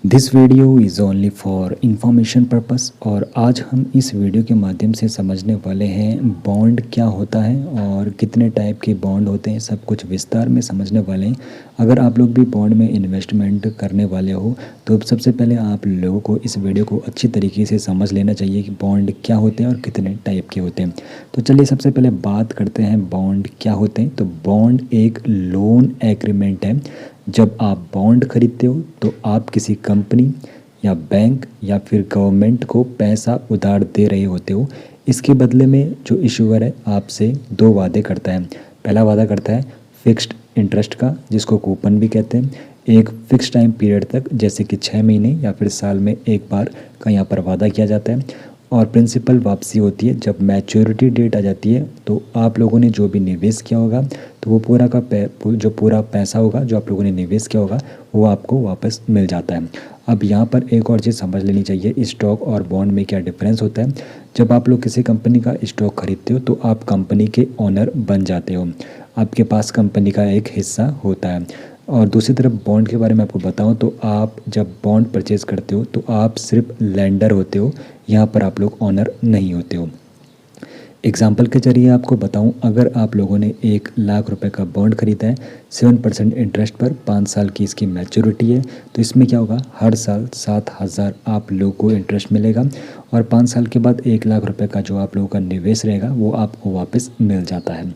This video is only for information purpose और आज हम इस वीडियो के माध्यम से समझने वाले हैं बॉन्ड क्या होता है और कितने टाइप के बॉन्ड होते हैं, सब कुछ विस्तार में समझने वाले हैं। अगर आप लोग भी बॉन्ड में इन्वेस्टमेंट करने वाले हो तो सबसे पहले आप लोगों को इस वीडियो को अच्छी तरीके से समझ लेना चाहिए कि बॉन्ड क्या होते हैं और कितने टाइप के होते हैं। तो चलिए सबसे पहले बात करते हैं बॉन्ड क्या होते हैं। तो बॉन्ड एक लोन एग्रीमेंट है। जब आप बॉन्ड खरीदते हो तो आप किसी कंपनी या बैंक या फिर गवर्नमेंट को पैसा उधार दे रहे होते हो। इसके बदले में जो इशूअर है आपसे दो वादे करता है। पहला वादा करता है फिक्स्ड इंटरेस्ट का, जिसको कूपन भी कहते हैं, एक फिक्स टाइम पीरियड तक, जैसे कि 6 महीने या फिर साल में एक बार का यहाँ पर वादा किया जाता है। और प्रिंसिपल वापसी होती है जब मैच्योरिटी डेट आ जाती है। तो आप लोगों ने जो भी निवेश किया होगा तो वो जो पूरा पैसा होगा जो आप लोगों ने निवेश किया होगा वो आपको वापस मिल जाता है। अब यहाँ पर एक और चीज़ समझ लेनी चाहिए, स्टॉक और बॉन्ड में क्या डिफरेंस होता है। जब आप लोग किसी कंपनी का स्टॉक खरीदते हो तो आप कंपनी के ओनर बन जाते हो, आपके पास कंपनी का एक हिस्सा होता है। और दूसरी तरफ बॉन्ड के बारे में आपको बताऊं तो आप जब बॉन्ड परचेज़ करते हो तो आप सिर्फ लेंडर होते हो, यहाँ पर आप लोग ओनर नहीं होते हो। एग्जाम्पल के जरिए आपको बताऊं, अगर आप लोगों ने 1 लाख रुपए का बॉन्ड खरीदा है 7% इंटरेस्ट पर, 5 साल की इसकी मैच्योरिटी है, तो इसमें क्या होगा, हर साल 7,000 आप लोगों को इंटरेस्ट मिलेगा और 5 साल के बाद 1 लाख रुपए का जो आप लोगों का निवेश रहेगा वो आपको वापस मिल जाता है।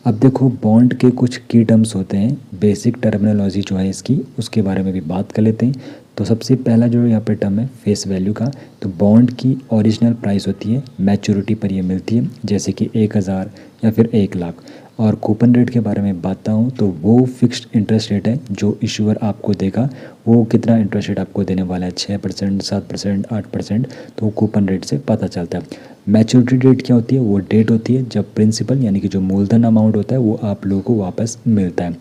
अब देखो बॉन्ड के कुछ की टर्म्स होते हैं, बेसिक टर्मिनोलॉजी जो है इसकी उसके बारे में भी बात कर लेते हैं। तो सबसे पहला जो यहाँ पे टर्म है फेस वैल्यू का। तो बॉन्ड की ओरिजिनल प्राइस होती है, मैच्योरिटी पर ये मिलती है, जैसे कि 1,000 या फिर 1 लाख। और कूपन रेट के बारे में बताऊँ तो वो फिक्स्ड इंटरेस्ट रेट है जो इशूअर आपको देगा। वो कितना इंटरेस्ट रेट आपको देने वाला है, 6%, 7%, 8%, तो कूपन रेट से पता चलता है। मैच्योरिटी डेट क्या होती है, वो डेट होती है जब प्रिंसिपल यानी कि जो मूलधन अमाउंट होता है वो आप लोगों को वापस मिलता है।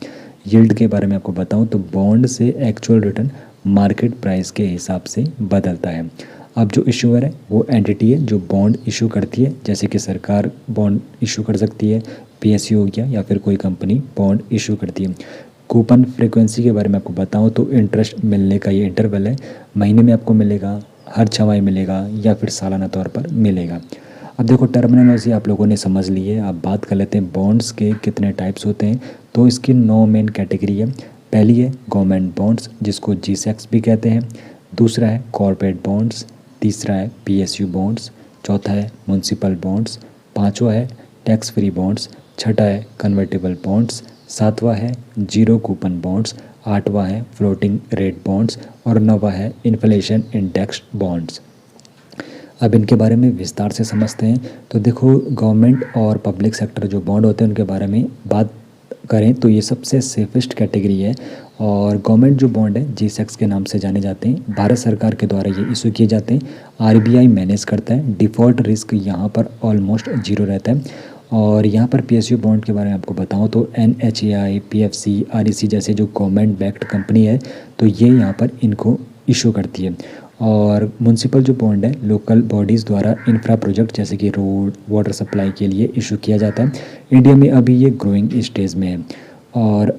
यील्ड के बारे में आपको बताऊं तो बॉन्ड से एक्चुअल रिटर्न मार्केट प्राइस के हिसाब से बदलता है। अब जो इशूअर है वो एंटिटी है जो बॉन्ड इशू करती है, जैसे कि सरकार बॉन्ड इशू कर सकती है, पीएसयू हो गया, या फिर कोई कंपनी बॉन्ड इशू करती है। कूपन फ्रीक्वेंसी के बारे में आपको बताऊं तो इंटरेस्ट मिलने का ये इंटरवल है, महीने में आपको मिलेगा, हर छमाही मिलेगा, या फिर सालाना तौर पर मिलेगा। अब देखो टर्मिनोलॉजी आप लोगों ने समझ ली है, अब बात कर लेते हैं बॉन्ड्स के कितने टाइप्स होते हैं। तो इसकी 9 मेन कैटेगरी है। पहली है गवर्नमेंट बॉन्ड्स, जिसको जीसेक्स भी कहते हैं। दूसरा है कॉर्पोरेट बॉन्ड्स। तीसरा है पीएसयू बॉन्ड्स। चौथा है म्युनिसिपल बॉन्ड्स। पांचवा है टैक्स फ्री बॉन्ड्स। छठा है कन्वर्टेबल बॉन्ड्स। सातवां है जीरो कूपन बॉन्ड्स। आठवां है फ्लोटिंग रेट बॉन्ड्स और नौवां है इन्फ्लेशन इंडेक्स्ड बॉन्ड्स। अब इनके बारे में विस्तार से समझते हैं। तो देखो गवर्नमेंट और पब्लिक सेक्टर जो बॉन्ड होते हैं उनके बारे में बात करें तो ये सबसे सेफेस्ट कैटेगरी है। और गवर्नमेंट जो बॉन्ड है जीसेक्स के नाम से जाने जाते हैं, भारत सरकार के द्वारा ये इशू किए जाते हैं, आरबीआई मैनेज करता है, डिफ़ॉल्ट रिस्क यहाँ पर ऑलमोस्ट जीरो रहता है। और यहाँ पर पीएसयू बॉन्ड के बारे में आपको बताऊँ तो एनएचएआई, पीएफसी, आरईसी जैसे जो गवर्नमेंट बैक्ड कंपनी है तो ये यहाँ पर इनको इशू करती है। और म्युनिसिपल जो बॉन्ड है लोकल बॉडीज़ द्वारा इंफ्रा प्रोजेक्ट जैसे कि रोड, वाटर सप्लाई के लिए इशू किया जाता है। इंडिया में अभी ये ग्रोइंग स्टेज में है। और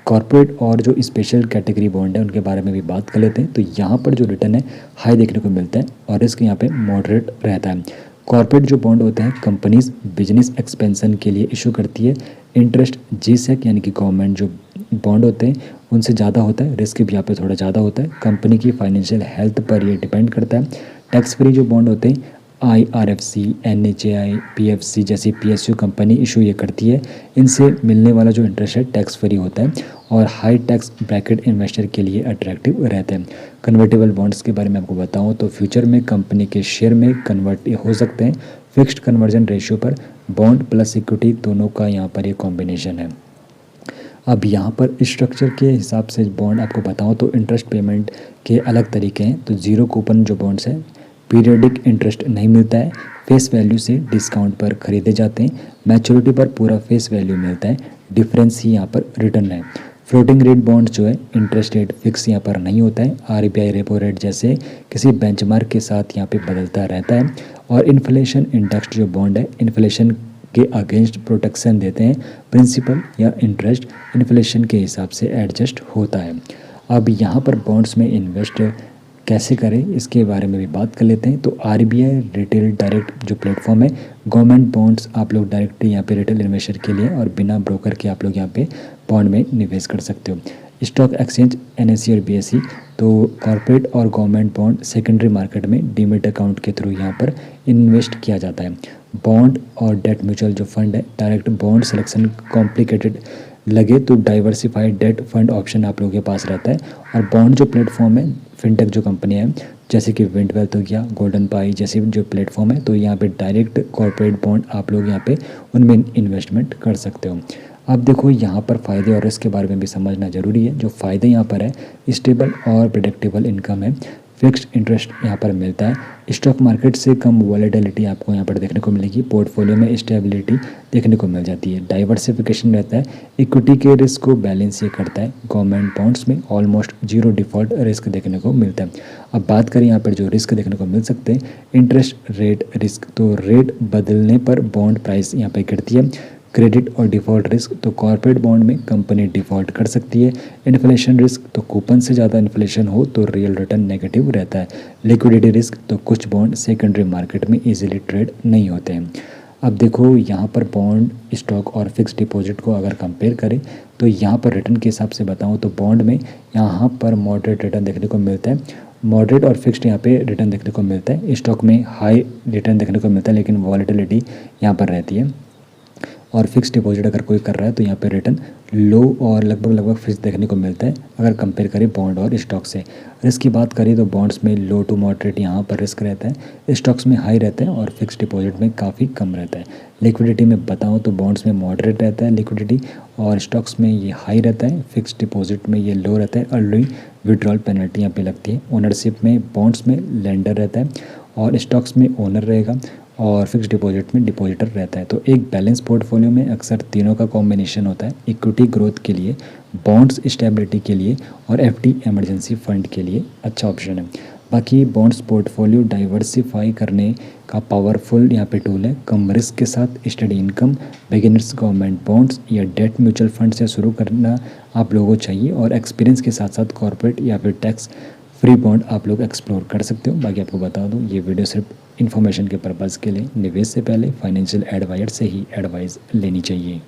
कॉर्पोरेट और जो स्पेशल कैटेगरी बॉन्ड है उनके बारे में भी बात कर लेते हैं। तो यहाँ पर जो रिटर्न है हाई देखने को मिलता है और रिस्क यहाँ पे मॉडरेट रहता है। कॉर्पोरेट जो बॉन्ड होते हैं कंपनीज बिजनेस एक्सपेंशन के लिए इशू करती है। इंटरेस्ट जीसेक यानी कि गवर्नमेंट जो बॉन्ड होते हैं उनसे ज़्यादा होता है, रिस्क भी यहाँ पे थोड़ा ज़्यादा होता है, कंपनी की फाइनेंशियल हेल्थ पर ये डिपेंड करता है। टैक्स फ्री जो बॉन्ड होते हैं आईआरएफसी, एनएचएआई, पीएफसी जैसी पीएसयू कंपनी इशू ये करती है, इनसे मिलने वाला जो इंटरेस्ट है टैक्स फ्री होता है और हाई टैक्स ब्रैकेट इन्वेस्टर के लिए अट्रैक्टिव रहते हैं। कन्वर्टेबल बॉन्ड्स के बारे में आपको बताऊं तो फ्यूचर में कंपनी के शेयर में कन्वर्ट हो सकते हैं, फिक्स्ड कन्वर्जन रेशियो पर, बॉन्ड प्लस इक्विटी दोनों का यहाँ पर ये कॉम्बिनेशन है। अब यहाँ पर स्ट्रक्चर के हिसाब से बॉन्ड आपको बताऊँ तो इंटरेस्ट पेमेंट के अलग तरीके हैं। तो जीरो कूपन जो बॉन्ड्स हैं पीरियडिक इंटरेस्ट नहीं मिलता है, फेस वैल्यू से डिस्काउंट पर खरीदे जाते हैं, मैच्योरिटी पर पूरा फेस वैल्यू मिलता है, डिफरेंस ही यहाँ पर रिटर्न है। फ्लोटिंग रेट बॉन्ड जो है इंटरेस्ट रेट फिक्स यहाँ पर नहीं होता है, आरबीआई रेपो रेट जैसे किसी बेंचमार्क के साथ यहाँ पे बदलता रहता है। और इन्फ्लेशन इंडेक्स्ड जो बॉन्ड है इन्फ्लेशन के अगेंस्ट प्रोटेक्शन देते हैं, प्रिंसिपल या इंटरेस्ट इन्फ्लेशन के हिसाब से एडजस्ट होता है। अब यहाँ पर बॉन्ड्स में इन्वेस्ट कैसे करें इसके बारे में भी बात कर लेते हैं। तो आरबीआई रिटेल डायरेक्ट जो प्लेटफॉर्म है, गवर्नमेंट बॉन्ड्स आप लोग डायरेक्टली यहाँ पे रिटेल इन्वेस्टर के लिए और बिना ब्रोकर के आप लोग यहाँ पे बॉन्ड में निवेश कर सकते हो। स्टॉक एक्सचेंज एनएससी और बीएसई, तो कॉर्पोरेट और गवर्नमेंट बॉन्ड सेकेंडरी मार्केट में डीमेट अकाउंट के थ्रू यहाँ पर इन्वेस्ट किया जाता है। बॉन्ड और डेट म्यूचुअल जो फंड है, डायरेक्ट बॉन्ड सिलेक्शन कॉम्प्लिकेटेड लगे तो डाइवर्सिफाइड डेट फंड ऑप्शन आप लोगों के पास रहता है। और बॉन्ड जो प्लेटफॉर्म है, फिनटेक जो कंपनियाँ हैं जैसे कि विंड वेल्थ हो गया, गोल्डन पाई जैसे जो प्लेटफॉर्म है, तो यहाँ पे डायरेक्ट कॉर्पोरेट बॉन्ड आप लोग यहाँ पे उनमें इन्वेस्टमेंट कर सकते हो। अब देखो यहाँ पर फ़ायदे और रिस्क के बारे में भी समझना ज़रूरी है। जो फ़ायदे यहाँ पर है, स्टेबल और प्रेडिक्टेबल इनकम है, फिक्स्ड इंटरेस्ट यहाँ पर मिलता है, स्टॉक मार्केट से कम वॉलेटिलिटी आपको यहाँ पर देखने को मिलेगी, पोर्टफोलियो में स्टेबिलिटी देखने को मिल जाती है, डाइवर्सिफिकेशन रहता है, इक्विटी के रिस्क को बैलेंस ये करता है, गवर्नमेंट बॉन्ड्स में ऑलमोस्ट जीरो डिफ़ॉल्ट रिस्क देखने को मिलता है। अब बात करें यहाँ पर जो रिस्क देखने को मिल सकते हैं, इंटरेस्ट रेट रिस्क, तो रेट बदलने पर बॉन्ड प्राइस यहाँ पर गिरती है, क्रेडिट और डिफ़ॉल्ट रिस्क, तो कॉर्पोरेट बॉन्ड में कंपनी डिफ़ॉल्ट कर सकती है, इन्फ्लेशन रिस्क, तो कूपन से ज़्यादा इन्फ्लेशन हो तो रियल रिटर्न नेगेटिव रहता है, लिक्विडिटी रिस्क, तो कुछ बॉन्ड सेकेंडरी मार्केट में इजीली ट्रेड नहीं होते हैं। अब देखो यहाँ पर बॉन्ड, स्टॉक और फिक्स डिपॉजिट को अगर कंपेयर करें तो यहाँ पर रिटर्न के हिसाब से बताऊँ तो बॉन्ड में यहाँ पर मॉडरेट रिटर्न देखने को मिलता है, मॉडरेट और फिक्स्ड यहाँ पे रिटर्न देखने को मिलता है, स्टॉक में हाई रिटर्न देखने को मिलता है लेकिन वॉलेटिलिटी यहाँ पर रहती है। और फिक्स डिपॉजिट अगर कोई कर रहा है तो यहाँ पे रिटर्न लो और लगभग फिक्स देखने को मिलता है अगर कंपेयर करें बॉन्ड और स्टॉक से। रिस्क की बात करें तो बॉन्ड्स में लो टू मॉडरेट यहाँ पर रिस्क रहता है, स्टॉक्स में हाई रहता है और फिक्स डिपॉजिट में काफ़ी कम रहता है। लिक्विडिटी में बताऊँ तो बॉन्ड्स में मॉडरेट रहता है लिक्विडिटी और स्टॉक्स में ये हाई रहता है, फिक्स डिपॉजिट में ये लो रहता है, अर्ली विड्रॉल पेनल्टी यहाँ पे लगती है। ओनरशिप में बॉन्ड्स में लेंडर रहता है और स्टॉक्स में ओनर रहेगा और फिक्स डिपॉजिट में डिपॉजिटर रहता है। तो एक बैलेंस पोर्टफोलियो में अक्सर तीनों का कॉम्बिनेशन होता है, इक्विटी ग्रोथ के लिए, बॉन्ड्स स्टेबिलिटी के लिए और एफडी इमरजेंसी फंड के लिए अच्छा ऑप्शन है। बाकी बॉन्ड्स पोर्टफोलियो डाइवर्सिफाई करने का पावरफुल यहाँ पे टूल है। कम रिस्क के साथ study income, beginners government bonds या डेट म्यूचुअल फंड से शुरू करना आप लोगों को चाहिए और एक्सपीरियंस के साथ साथ कॉर्पोरेट या फिर टैक्स फ्री बॉन्ड आप लोग एक्सप्लोर कर सकते हो। बाकी आपको बता दूं ये वीडियो सिर्फ इन्फॉर्मेशन के पर्पज़ के लिए, निवेश से पहले फाइनेंशियल एडवाइजर से ही एडवाइस लेनी चाहिए।